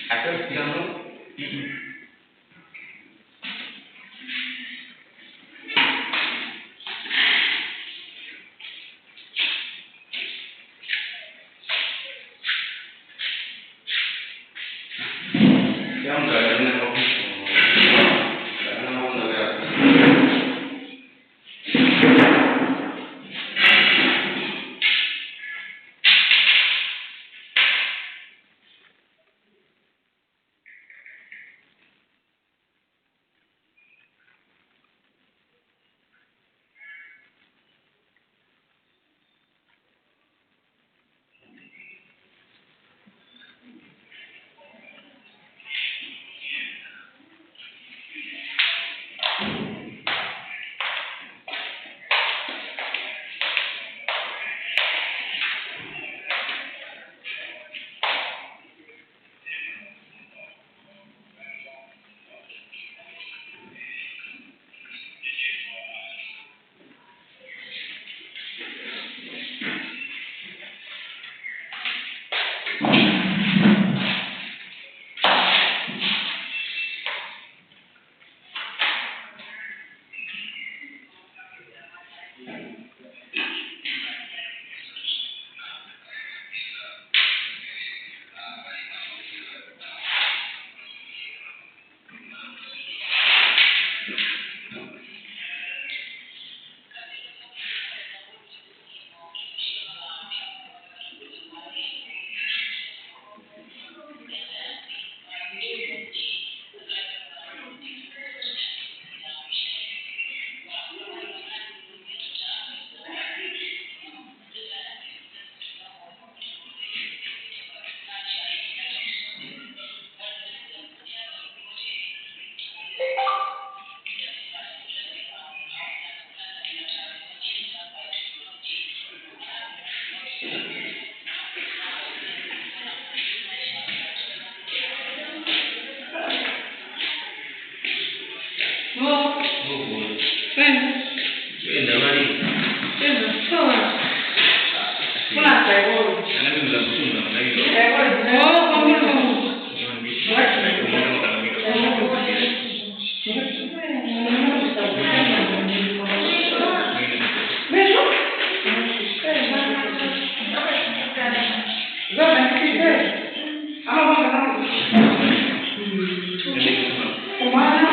Atas kamu. Yang berada di kopi. Karena mau negara. Kemana?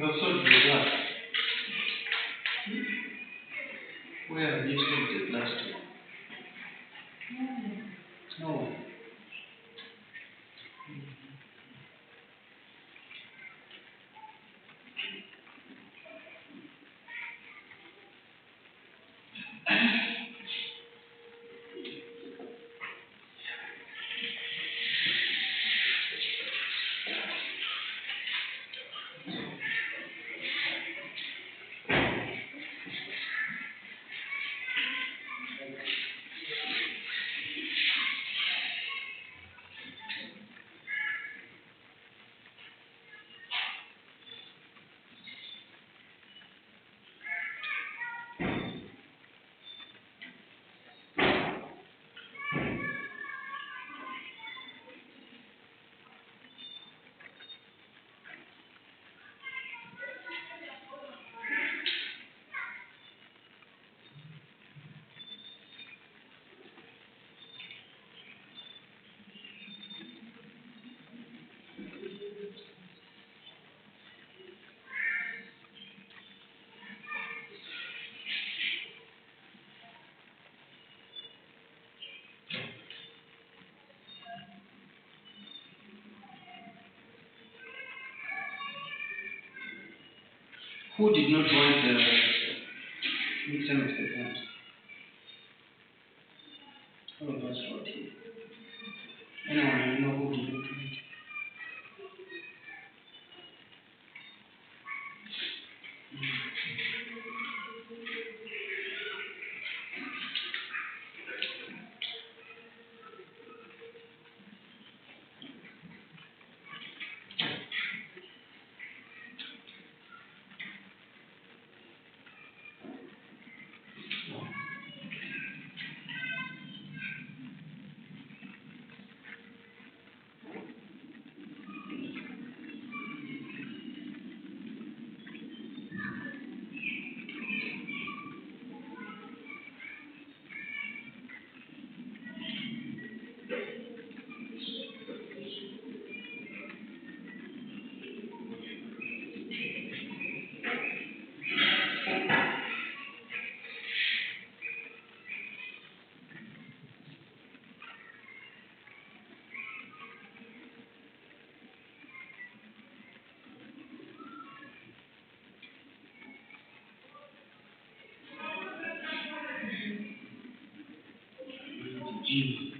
have sold the glass. Where have you sold the glass to? No. Who did not want the mid-semester exams? All of us wrote it. Anyone I know who did not want it? G.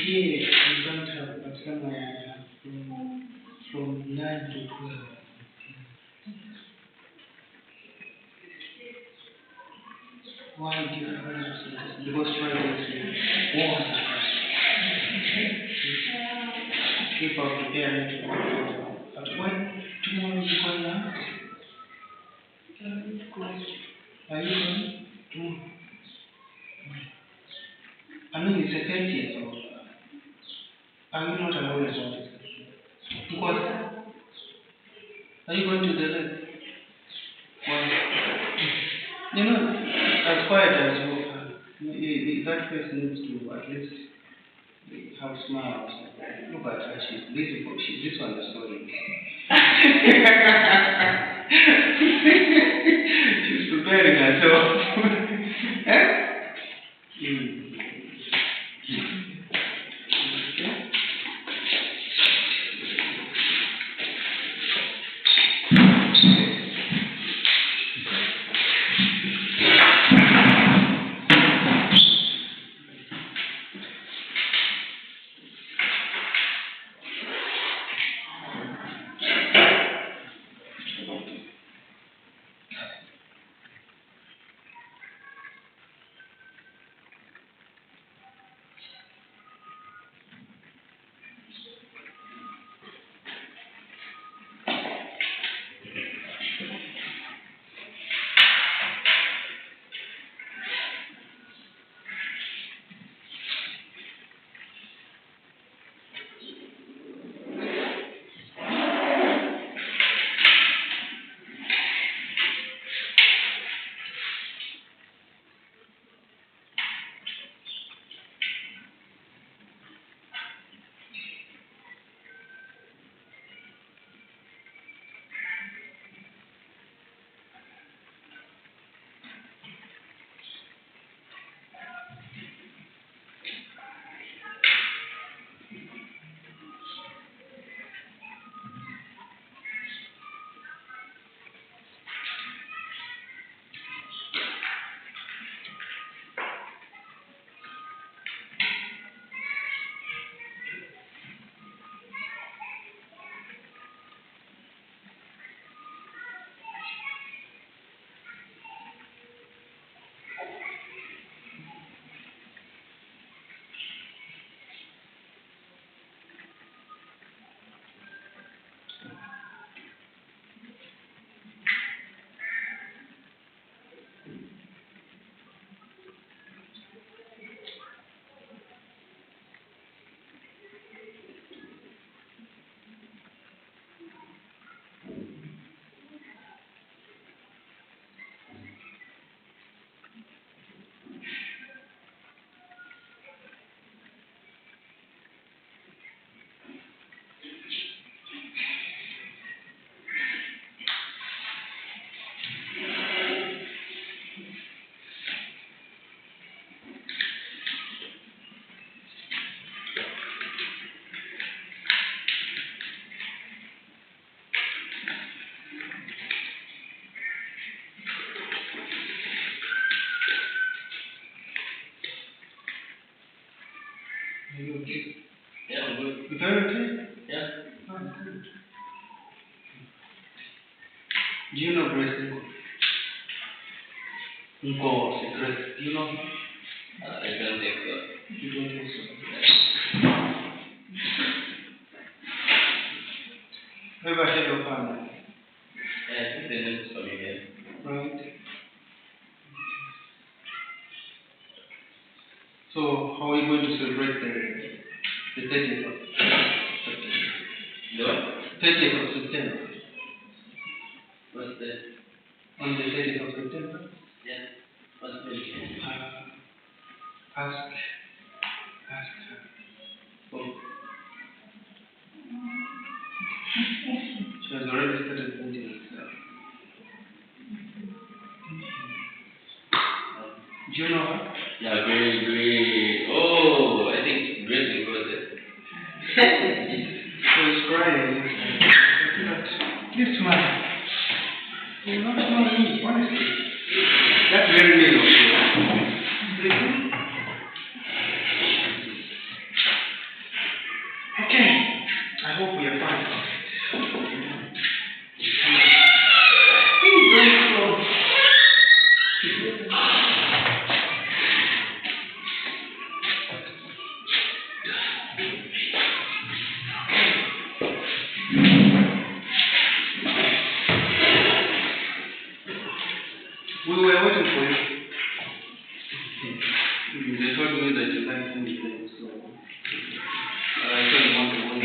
Here, we don't have, but somewhere I have from 9 to 12. Why do you have this? Because Friday is warm. People are preparing to go. But when tomorrow is going out? Are you going? Tomorrow. I mean, it's a 30th of. Are you not aware of it? Because are you going to the lake? Why? You know, as quiet as you are, that her face needs to at least have smiles. Look at her, she's beautiful. This one is story. She's preparing herself. Eh? Are you okay? Yeah, I'm good. You very okay? Yeah. Oh, good. Do you know Grace? Ngo, Grace. Do you know him? I don't think so. You don't think so? Ever heard of her? Yeah, I think the name is familiar. Right. So, how are you going to celebrate the 30th of September? The what? 30th of September. What's that? On the 30th of September? Yeah. What's that? Ask her. Oh. She has already started thinking herself. Do you know her? Yeah, great. Oh, I think Grace got it. She was crying. This man, you don't know me, honestly. That's very mean of you. Okay, I hope we are fine. He's very slow. We were waiting for you. They told me that you can't send it, so I told them one to one.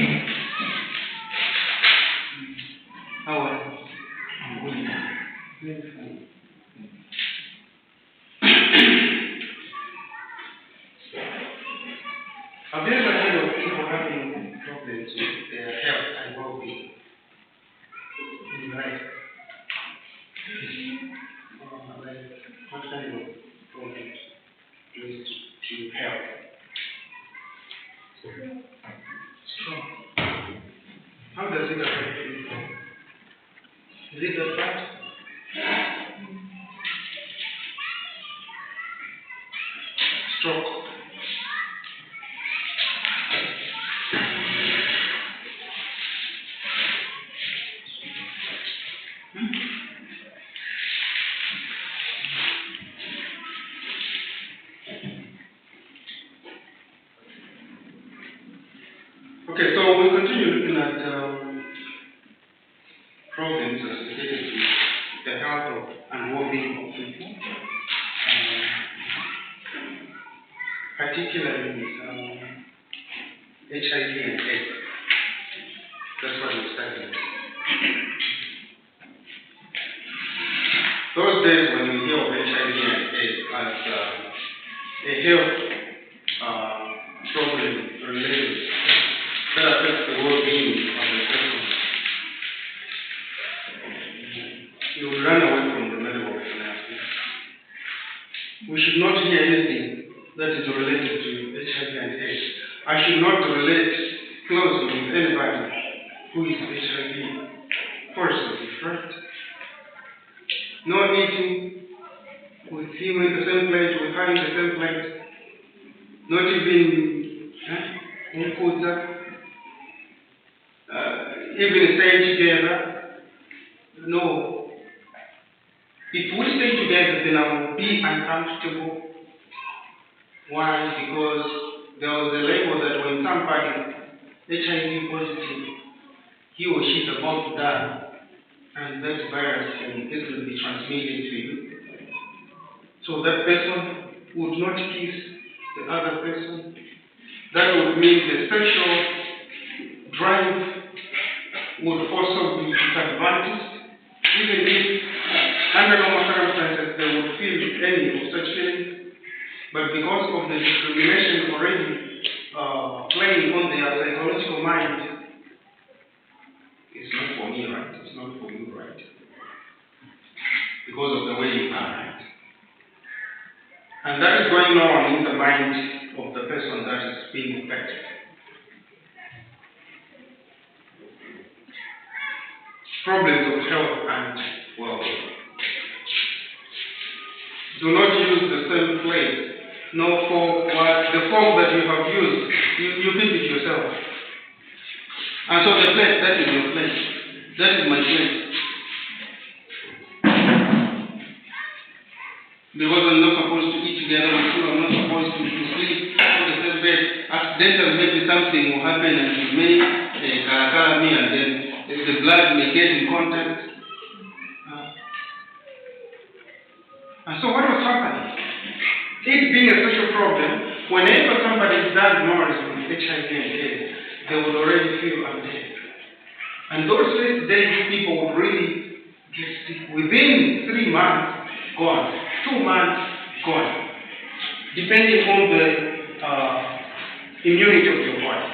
does it affect you? Is it that bad? Stroke. Okay, so we continue looking at problems associated with the health of and well-being of people, particularly with HIV and AIDS. That's what we're studying. Those days when we hear of HIV and AIDS as a health problem related that affects the well-being of the person, you will run away from the medical philosophy. We should not hear anything that is related to HIV and AIDS. I should not relate closely with anybody who is HIV positive, right? No eating with him in the same plate, with her in the same plate. Not even even staying together. No. If we stay together, then I will be uncomfortable. Why? Because there was a label that when somebody HIV positive, he or she is about to die, and that virus can easily be transmitted to you. So that person would not kiss the other person. That would mean the sexual drive would also be disadvantaged, even if under normal circumstances they would feel any of such feelings. But because of the discrimination already playing on their psychological mind, it's not for me, right? It's not for you, right? Because of the way you are, right? And that is going on in the mind of the person that is being affected. Problems of health and well-being. Do not use the same plate. No fork. The fork that you have used, you keep it yourself. And so the plate, that is your plate. That is my plate. Because I'm not supposed to eat together with you, I'm not supposed to sleep on the same bed. Accidentally, maybe something will happen and you may karakara me, and then the blood may get in contact. And so what was happening? It being a social problem, whenever somebody is diagnosed with HIV and AIDS, they would already feel unsafe. And those first days, people would really get sick. Within 3 months, gone. 2 months, gone. Depending on the immunity of your body.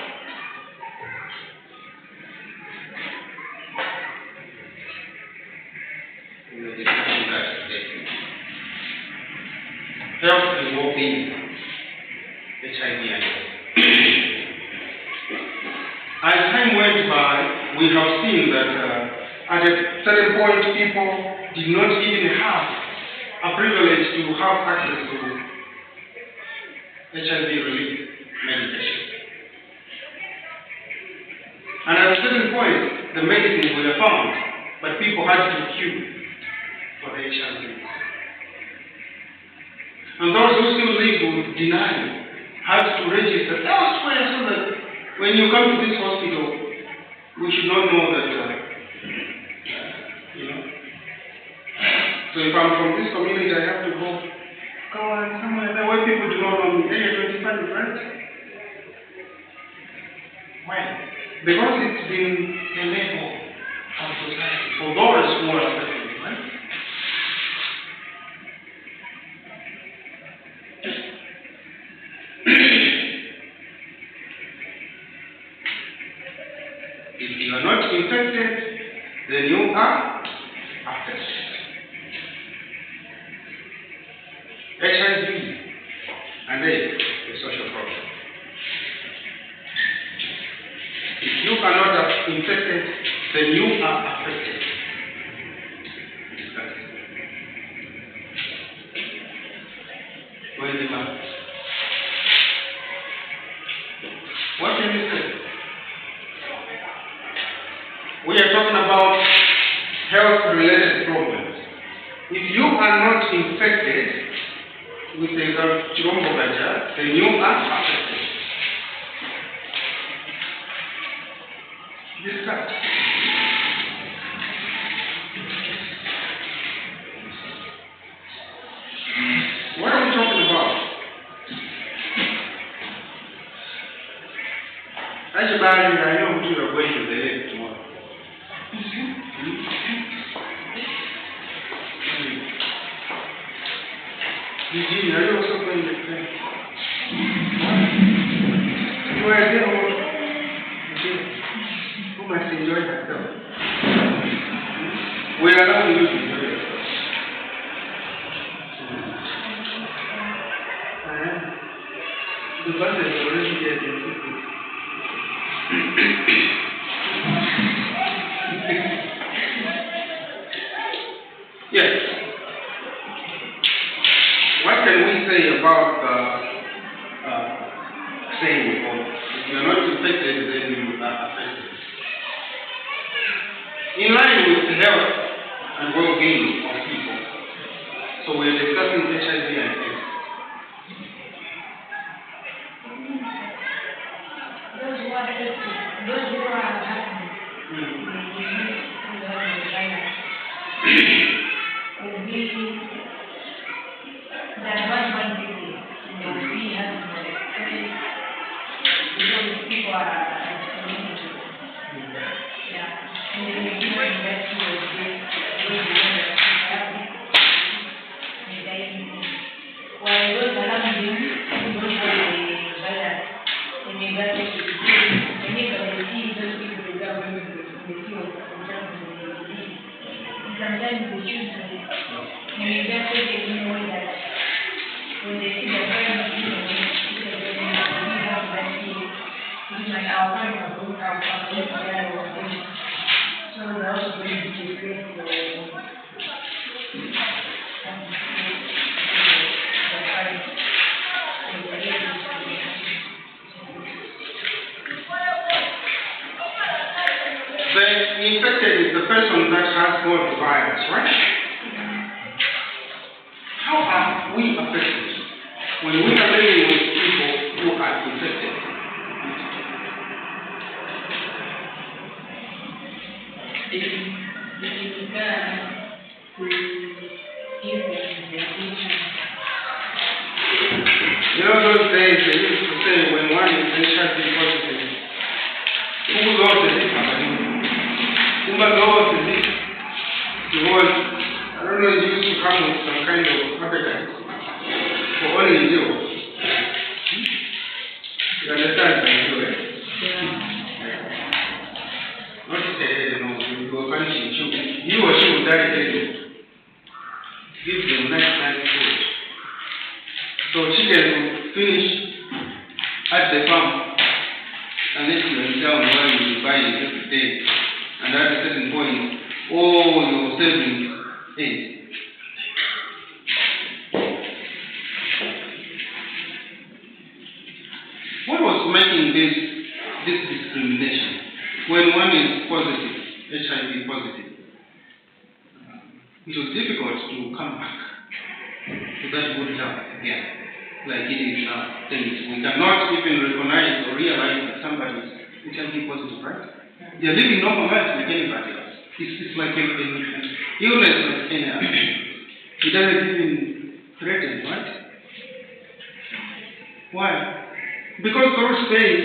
We're discussing that today. Health and well-being, HIV and AIDS. As time went by, we have seen that at a certain point, people did not even have a privilege to have access to HIV relief medication. And at a certain point, the medicines were found, but people had to queue for the HIV. And those who still lived with denial had to register elsewhere so that when you come to this hospital, we should not know that, So if I'm from this community, I have to go somewhere there where people do not know me. Area 25, right? Why? Because it's been a label of society for those who are affected, right? If you are not infected, then you are affected. HIV and AIDS is a social problem. If you cannot infected, then you are affected. Where is the man? What can you say? We are talking about health-related problems. If you are not infected with the chirombogaja, then you are affected. Discuss. What are we talking about? Actually, I know you are going to the lake tomorrow. Eugene, are you also going to the lake? You are there or who must enjoy herself? We are allowing you to enjoy yourself. The bus is already there in 50. Yes. What can we say about saying if you are not infected, then you are affected? In line with the health and well-being of people. So we are discussing HIV and AIDS. Those who are happy will be that one people will be happy because people are and then the people that will happy while those around you don't have the virus and they got it. Sometimes they choose to, and we just say they know that when they see the parents, they have vaccine, it's like our parents are our family, so they're also going to disgrace the parents. The infected is the person that has got the virus, right? How are we affected when we are living with people who are infected? You know those days they used to say when one is HIV positive, who lost the hepatitis? Lost the it? Because I don't know, it used to come with some kind of appetite for only you. You understand? Not to say, you were punishing you. You or she would die dead. Give them nice food. So chicken will finish at the farm and let you down while you buy it every day. And at a certain point, your savings end. What was making this discrimination? When one is positive, HIV positive, it was difficult to come back to that good health again, like it is now. We cannot even recognize or realize that somebody is HIV positive, right? They are living normal lives like anybody else. It's like an illness like any other. It doesn't even threaten, right? Why? Because through Spain,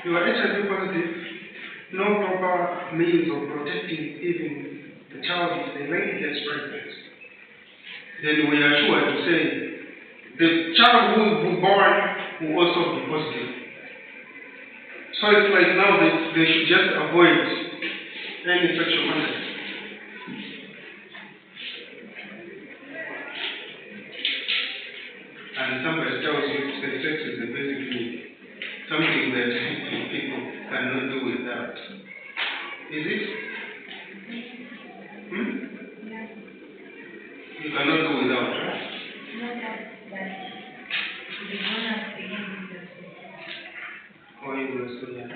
you are HIV positive, no proper means of protecting even the child if the lady gets pregnant. Then we are sure to say the child who will be born will also be positive. So it's like now they should just avoid any sexual contact. And somebody tells you that sex is a basic need, something that people cannot do without. that. Is it? Hmm? Yeah. You cannot do without, right? Not that the grown-ups begin with the Or you will so young.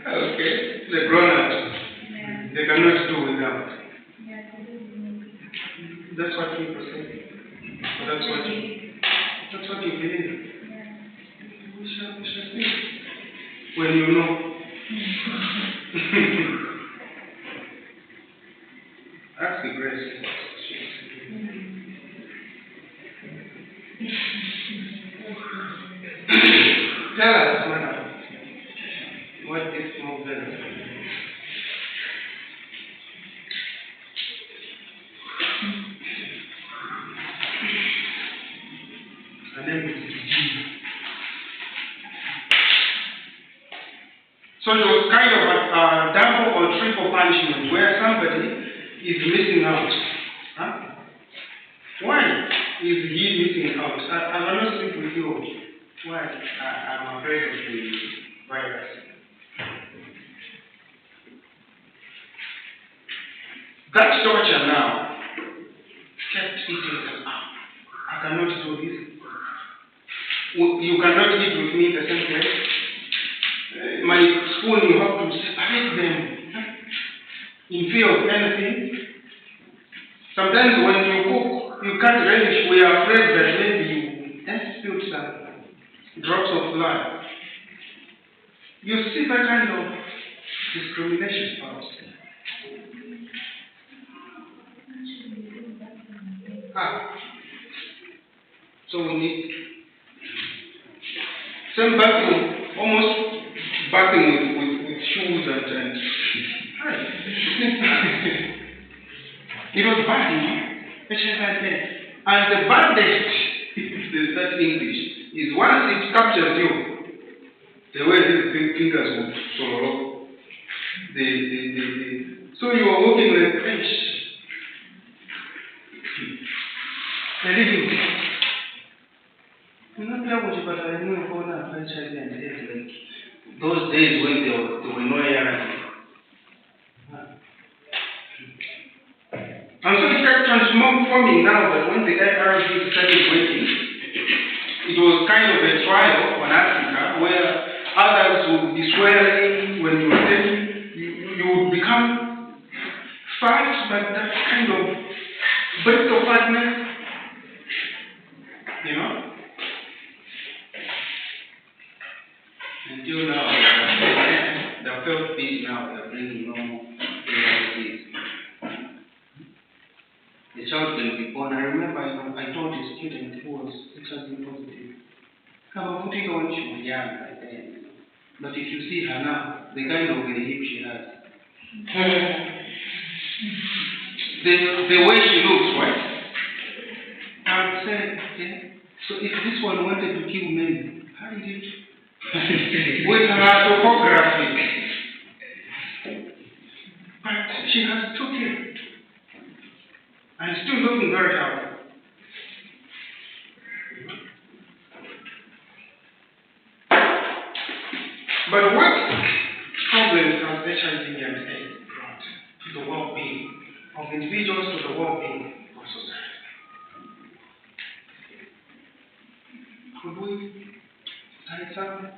Okay. The grown-ups, yeah. they cannot do without. Yeah, That's what people say. Or that's what you believe. yeah. We shall see. When you know. Ask the grace. Tell us, madam, what this move is. Her name is Gina. So it was kind of a double or triple punishment where somebody is missing out. Huh? Why is he missing out? I will not sleep with you. Why? I'm afraid of the virus. That torture now kept eating them up. I cannot do this. You cannot eat with me in the same place. My spoon, you have to separate them in fear of anything. Sometimes when you cook, you can't relish. We are afraid that maybe you spill some drops of blood. You see that kind of discrimination out. So we need some bathroom, almost bathing with shoes and it was bad, you know. And the baddest, if that's English, is once it captures you, the way these big fingers would sort of so you are walking like fish. You know, but I know HIV and AIDS, like those days when there were no ARV. And so it kept transforming now that when the ARV started working, it was kind of a trial on Africa where others would be swearing when you were taking, you would become fat, but that kind of burst of fatness, you know? Until now, the felt peace now, they're bringing normal ARVs. The child can be born. I remember I told a student who was HIV positive, I'm putting on she was young like that. But if you see her now, the kind of relief she has. the way she looks, right? I would say, okay, so if this one wanted to kill men, how did it? With her topography. But she has took it. And still looking very healthy. But what problems has HIV and AIDS brought to the well-being of individuals, to the well-being of society? Could we cite some?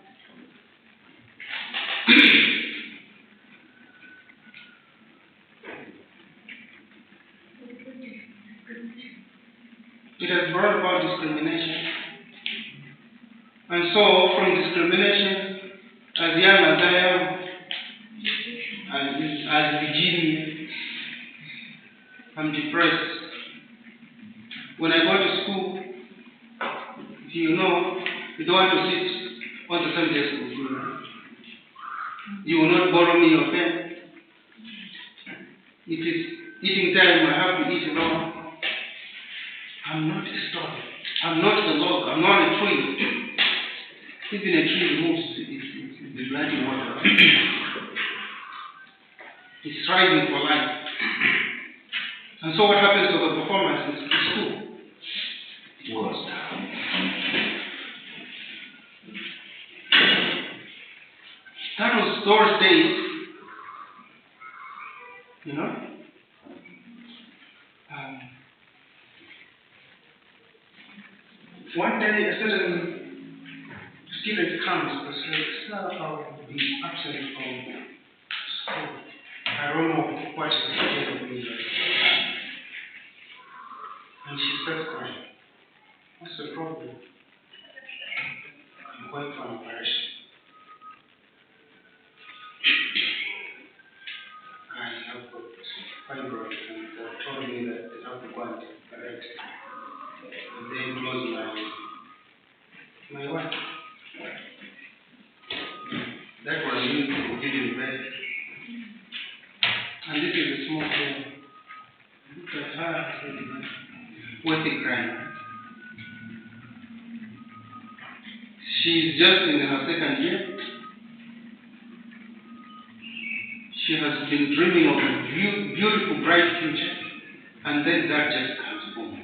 It has brought about discrimination. And so, from discrimination, as young as I am, as Virginia, I'm depressed. When I go to school, if you know, you don't want to sit on the same desk with me. You will not borrow me your pen. If it's eating time, I have to eat alone. I'm not a stone. I'm not a log. I'm not a tree. Even a tree moves, it's bloody water. It's striving for life. And so what happens to the performance in school? It goes down. those days, you know, one day a certain student comes and says, "Sir, I'll be absent from school. I don't know what is the case of me." And she starts crying. "What's the problem?" "I'm going for an operation. I have got fibroid, and they told me that they have to go and operate." And then close my wife. That was me who didn't bed. And this is a small girl. Look at her. What's the crime? She's just in her second year. She has been dreaming of a beautiful, bright future. And then that just comes home.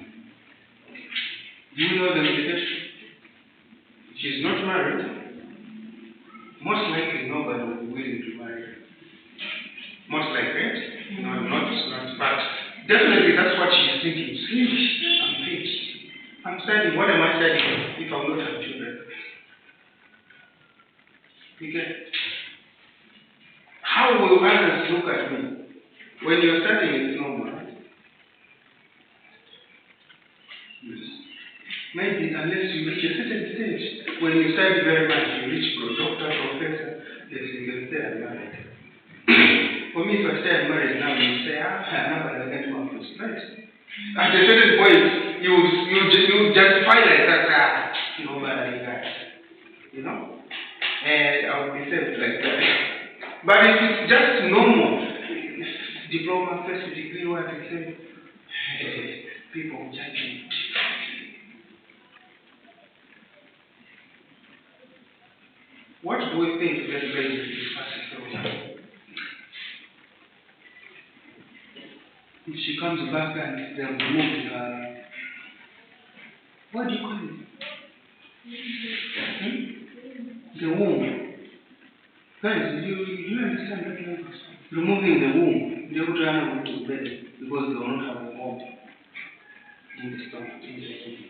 Do you know the implication? She's not married. Most likely nobody will be willing to marry her. Most likely. No, not. But definitely that's what she's thinking. Finished. I'm finished. I'm studying. What am I studying if I will not have children? Okay. How will others look at me? When you're studying, it's normal, right? Yes. Maybe unless you reach a certain stage, when you study very much, you reach doctor, professor, yes, you can stay unmarried. For me, if I stay unmarried now, you say, nobody can do my first place. At a certain point, you justify like that, nobody got, you know? And I will be saved like that. But if it's just normal, diploma, first degree, what I say, people judge you. What do we think that lady is passing? If she comes back and they'll remove her, what do you call it? The womb. Guys, do you understand that language? Removing the womb, they would run away to bed because they will not have a womb in the stomach, in the womb.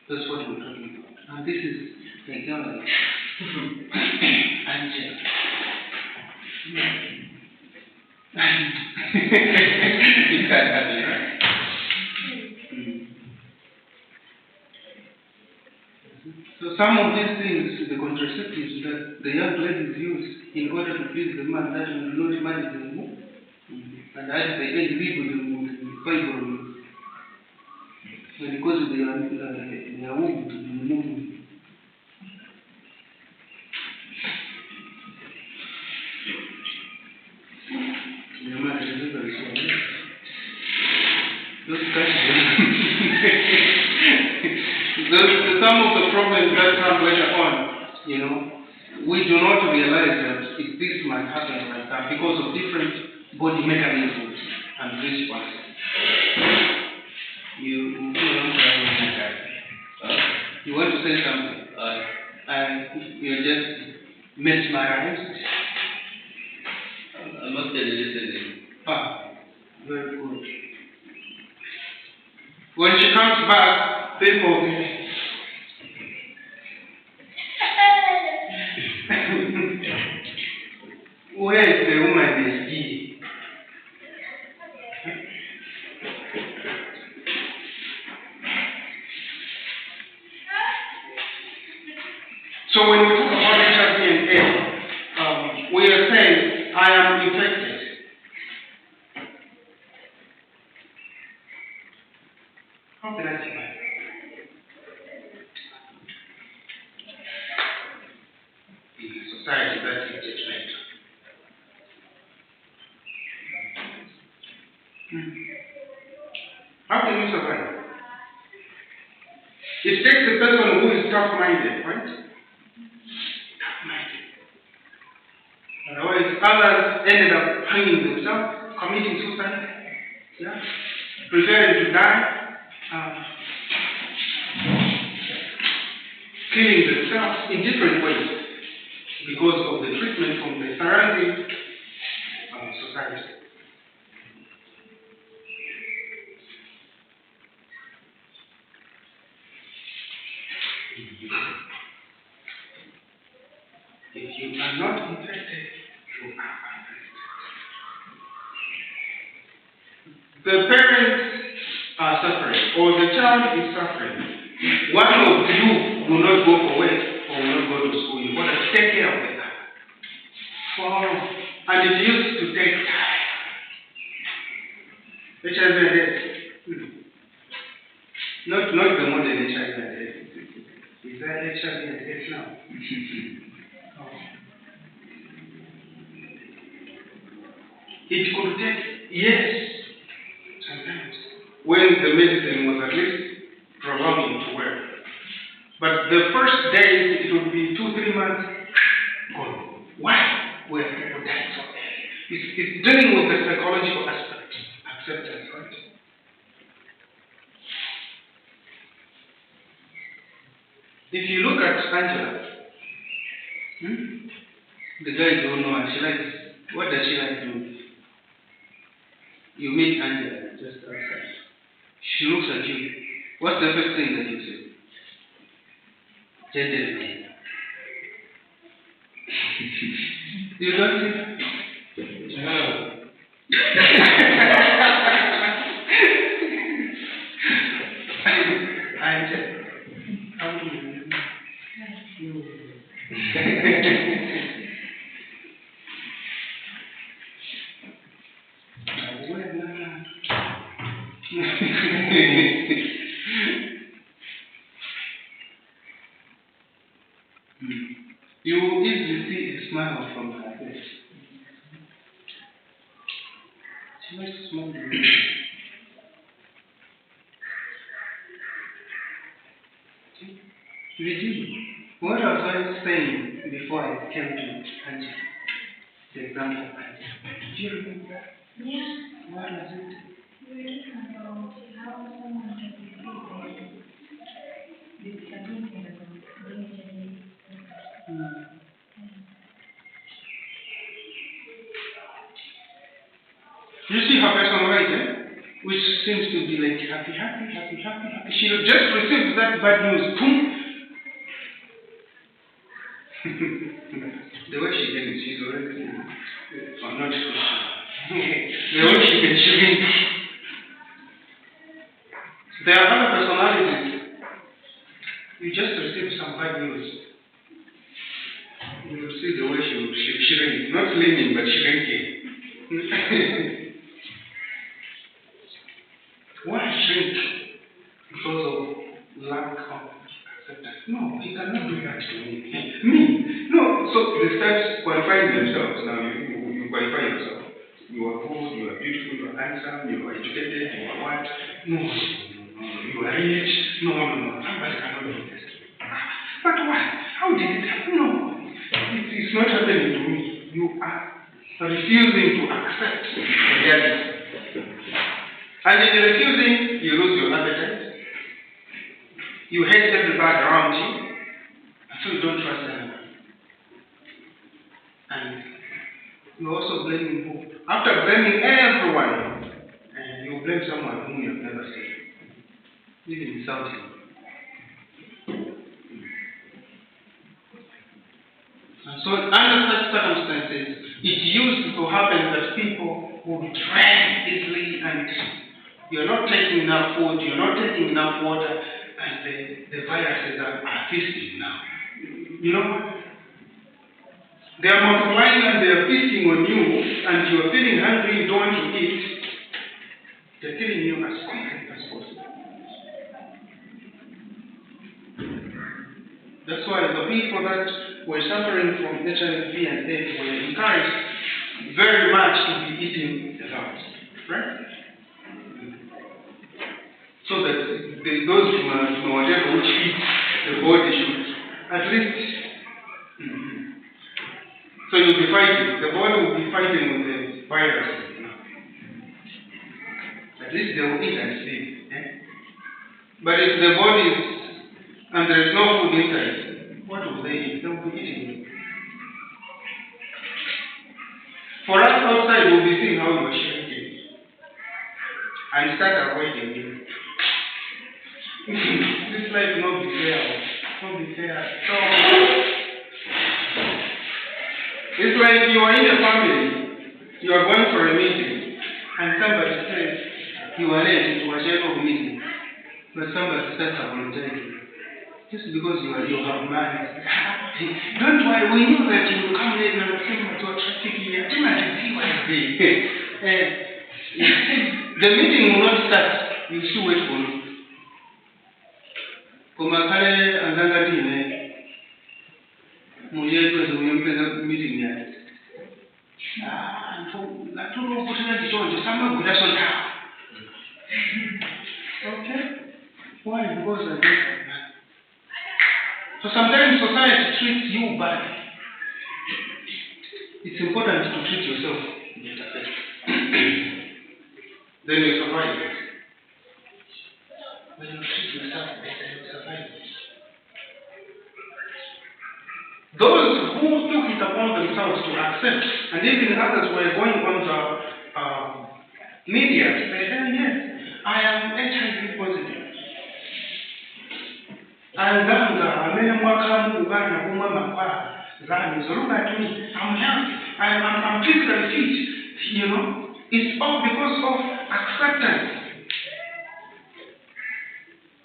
That's what we're talking about. And this is the girl, Angela. You can't have it, right? So some of these things, the contraceptives that the young ladies use in order to please the man that will not marry them, and at the end live with them fibroids, and because they are womb to be removed. Some of the problems that come later on, we do not realize that this might happen like that because of different body mechanisms and responses. You want to say something? And you're just mesmerized. I'm actually listening. Very good. When she comes back, people. Where is the woman is he? So when we talk about HIV and AIDS, we are saying, I am infected. How can I survive? In a society that is judgmental. How can you survive? It takes a person who is tough-minded, right? Tough-minded. Otherwise, others ended up hanging themselves, committing suicide, preferring to die, killing themselves in different ways. because of the treatment from the surrounding society. If you are not interested, you are affected. The parents are suffering, or the child is suffering. One of you will not go for work or will not go to school. You want to take care of the child. And it used to take time. HIV and AIDS. Not the modern HIV and AIDS. Is that HIV and AIDS now? Oh. It could take years, sometimes, when the medicine was at least prolonging to work. But the first days, it would be 2-3 months gone. Why were people dying so early? It's dealing with the psychological aspect, acceptance, right? If you look at Angela, the guys don't know her. She likes, what does she like to do? You meet Angela just outside. She looks at you. What's the first thing that you say? Gentleman. You don't see that? No. How do you? You will easily see a smile from her face. She was smiling. Regina, what was I saying before I came to Angela? The example of Angela. Do you remember that? Yeah. What was it? We were talking about how someone can be the disability about being You see her personality, which seems to be like happy. She just received that bad news. Boom. The way she did it, she's already not sure. The way she can shoot. There are other personalities. You just received some bad news. You will see the way she shrinks. Not slimming, but shrinking. Why shrink? Because of lack of acceptance. No, he cannot do that to me. Me? No. So they start qualifying themselves. Now you qualify yourself. You are good, you are beautiful, you are handsome, you are educated, you are what? No. You are rich. No. Somebody cannot do this. But why? How did it happen? No. It's not happening to me. You are refusing to accept reality. And in refusing, you lose your appetite. You hate everybody around you. And so you don't trust anyone. And you also blaming who? After blaming everyone, you blame someone whom you have never seen. Even insulting. And so under such circumstances, it used to happen that people would drink easily and you're not taking enough food, you're not taking enough water, and the viruses are feasting now. You know what? They are multiplying and they are feasting on you, and you are feeling hungry, you don't want to eat. They're killing you as quickly as possible. That's why the people that were suffering from HIV and AIDS were encouraged very much to be eating a lot. Right? So that those whatever which eat, the body should at least. So you'll be fighting. The body will be fighting with the virus. At least they will eat and sleep. But if the body is, and there is no food inside, what will they eat? They will be eating. For us outside, we'll be seeing how you are shrinking and start avoiding you. This life will not be fair. Not be fair. So, it's like you are in a family, you are going for a meeting, and somebody says you are late to a general meeting, but somebody starts apologizing. Just because you have money. Don't worry, we knew that you will come late and same to a traffic here. Do not see what I say. The meeting will not start. You still wait for me. Kumakale anzanga dine. Muyetu ezumyempeza meeting ya. Natuno opportunity to some good on top. Okay? Why? Because I don't. So sometimes society treats you badly. It's important to treat yourself better. Then you survive. When you treat yourself better, you survive. Those who took it upon themselves to accept, and even others were going on the media to say, yes, I am HIV positive. Anzanga amene mwakamu ubana kumwa makwa zani so look at me, I'm healthy, I'm physically fit, you know. It's all because of acceptance.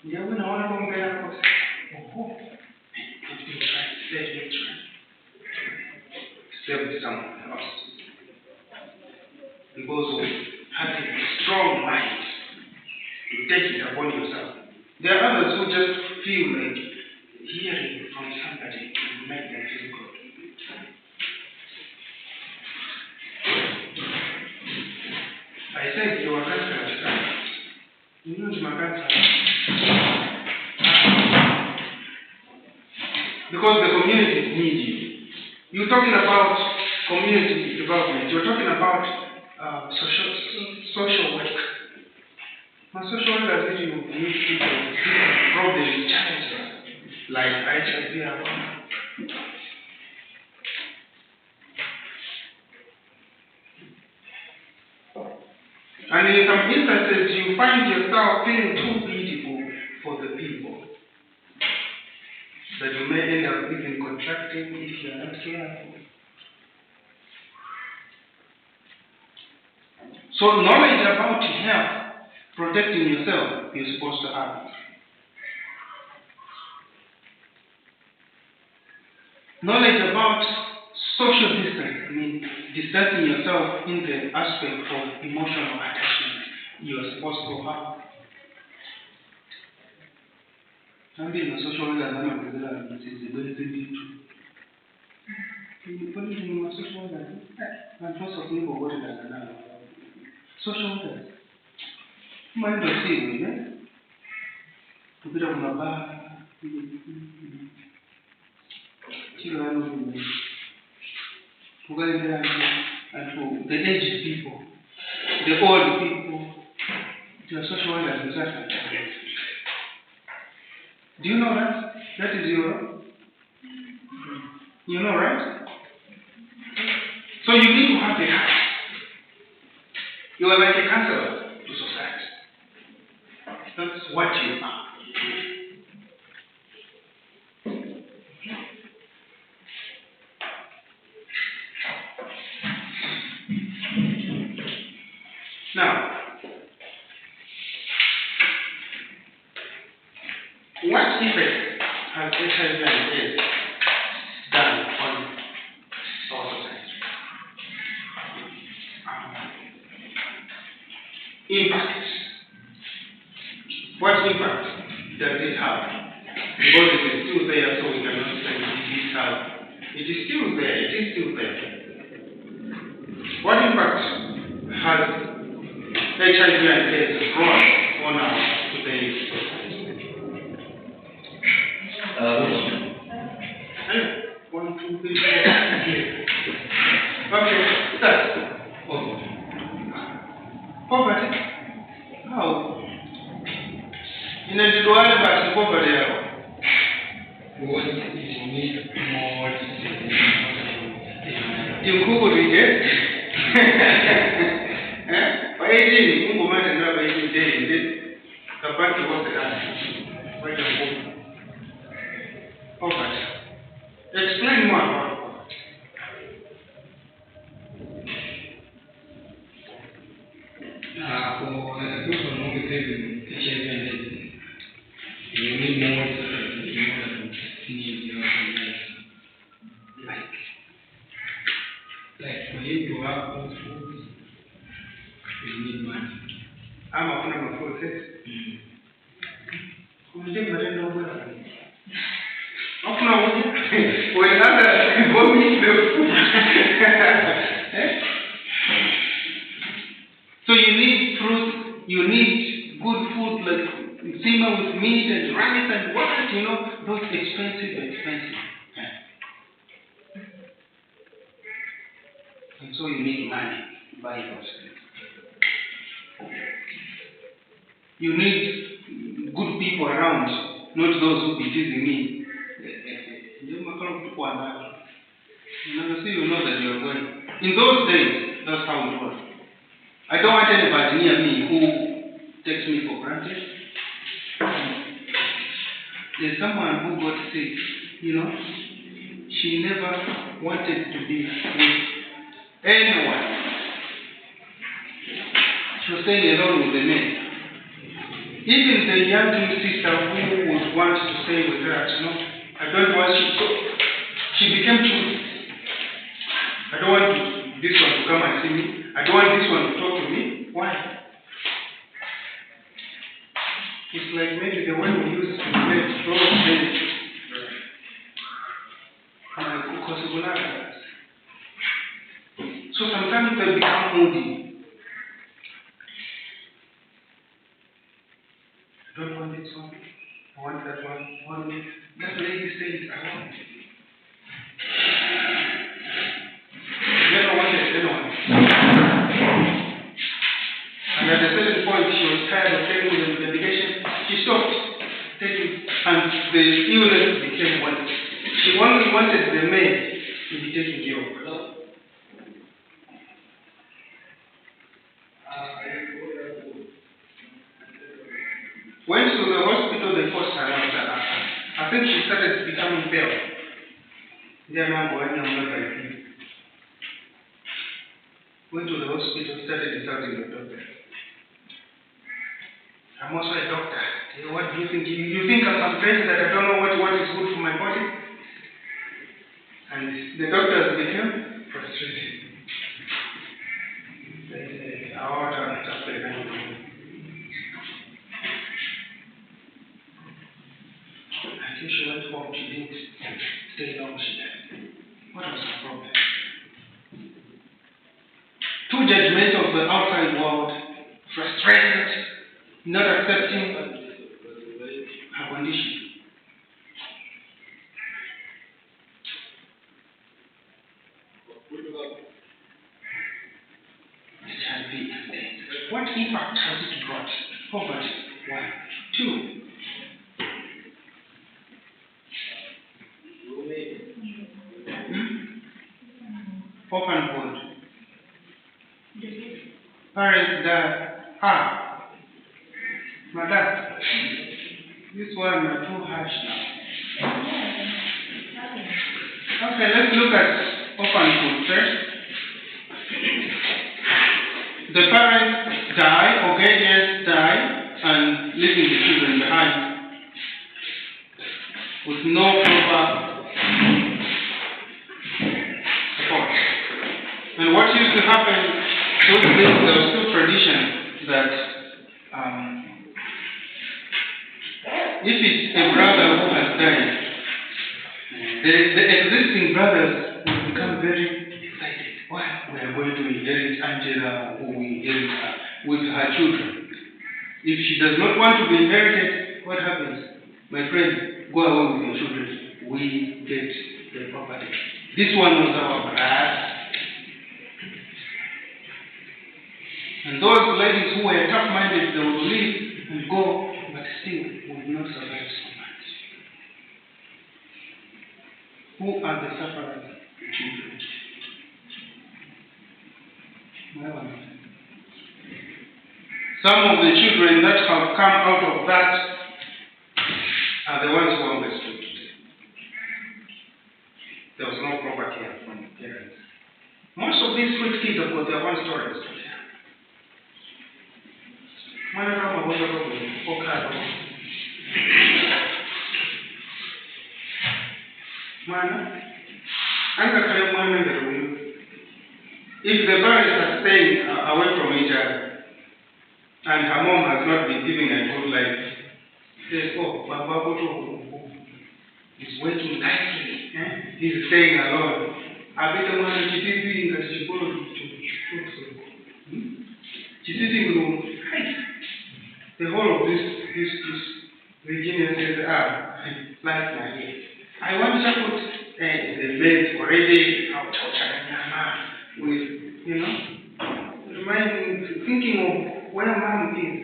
Yeah, we know what I'm going to let me try. Save someone else. Because of having a strong mind to take it upon yourself. There are others who just feel like hearing from somebody will make them feel good. I said you are cancer. You know my cancer. Because the community needs you. You're talking about community development. You're talking about social work. My social work is you meet people with problems, challenges, like HIV. And in some instances, you find yourself feeling too beautiful for the people that you may end up even contracting if you are not careful. So knowledge about health, protecting yourself, you're supposed to have. Knowledge about social distance, distancing yourself in the aspect of emotional attachment, you are supposed to have. I'm being a social worker, I'm not a very big truth. What is in social worker? And first of all, what is another? Social worker. Mind the same, yeah? A bit of my bar. And for the aged people, the old people, the social workers in such a time. Do you know that? That is your role. You know, right? So you need to have a heart. You are like a counselor to society. That's what you are. Now, what effect has HIV and AIDS done on our society? Impact. What impact does it have? Because it is still there, so we cannot say it has. It is still there, it is still there. What impact has HIV and AIDS brought on us today? One, two, three, four. Okay, start. Poverty. How? In a dual but poverty. What is need more? You could read it. By 18, Ungomata and Rabbi 18 days, the party was the last. Wait a moment. Okay. Explain more about For those who are not saving HIV, you need more in order to see your life. Like for you to have those foods, you need money. I'm a friend of process. We didn't know where. When others vomit the food. So you need fruit, you need good food like sima with meat and rice and what, those expensive. And so you need money to buy those things. You need good people around, not those who be teasing me. So you know that you are going. In those days, that's how it was. I don't want anybody near me who takes me for granted. There's someone who got sick, she never wanted to be with anyone. She was staying alone with the men. Even the young sister who would want to stay with her, I don't want she became choosy. I don't want this one to come and see me. I don't want this one to talk to me. Why? It's like maybe the one we use to make those things. So sometimes they become moody. I don't want this one. I want that one. That lady says I want it. Never wanted anyone. And at a certain point, she was tired of taking the medication. She stopped taking, and the illness became worse. She only wanted the men to be taking care of her. Went to the hospital, they forced her out. I think she started becoming pale. Went to the hospital, started insulting the doctor. I'm also a doctor. What do you think? You think I'm crazy that I don't know what is good for my body? And the doctors became frustrated. They said, until she went home, she didn't stay long, she died. What was her problem? Too judgmental of the outside world, frustrated, not accepting her condition. HIV and AIDS. What impact has it brought? Poverty. 1. 2. Orphanhood. Parents die. Madam, this one are too harsh now. Okay, let's look at orphanhood first. The parents die, or guardians die, and leaving the children behind with no proper support. And what used to happen, those days, there was still tradition that if it's a brother who has died, the existing brothers will become very excited. Why? We are going to inherit Angela, who we inherit her, with her children. If she does not want to be inherited, what happens? My friend, go away with your children. We get the property. This one was our bride. And those ladies who were tough-minded, they would leave and go, but still would not survive so much. Who are the sufferers? The children. Some of the children that have come out of that are the ones who are on the street today. There was no proper care from the parents. Most of these street kids have got their own stories to tell. If the parents are staying away from each other and her mom has not been giving a good life, says, oh, Baba is working nicely. He's staying alone. I bet the man she's doing that she borrowed to she's sitting room. The whole of this Virginia says, life's my here. I want to put the bed already out with, thinking of where mom is.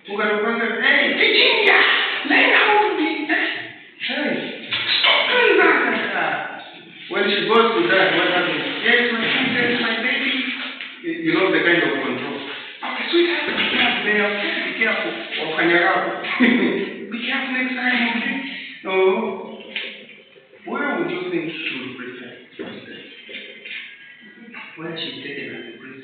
Hey, Virginia, learn how to be. Hey, stop doing that. When she goes to that, what happens? Yes, my princess, my baby. You know the kind of control. Okay, sweetheart, be careful there. Be careful. Be careful next time, okay? No. Where would you think she would prefer? When she's taken as a princess.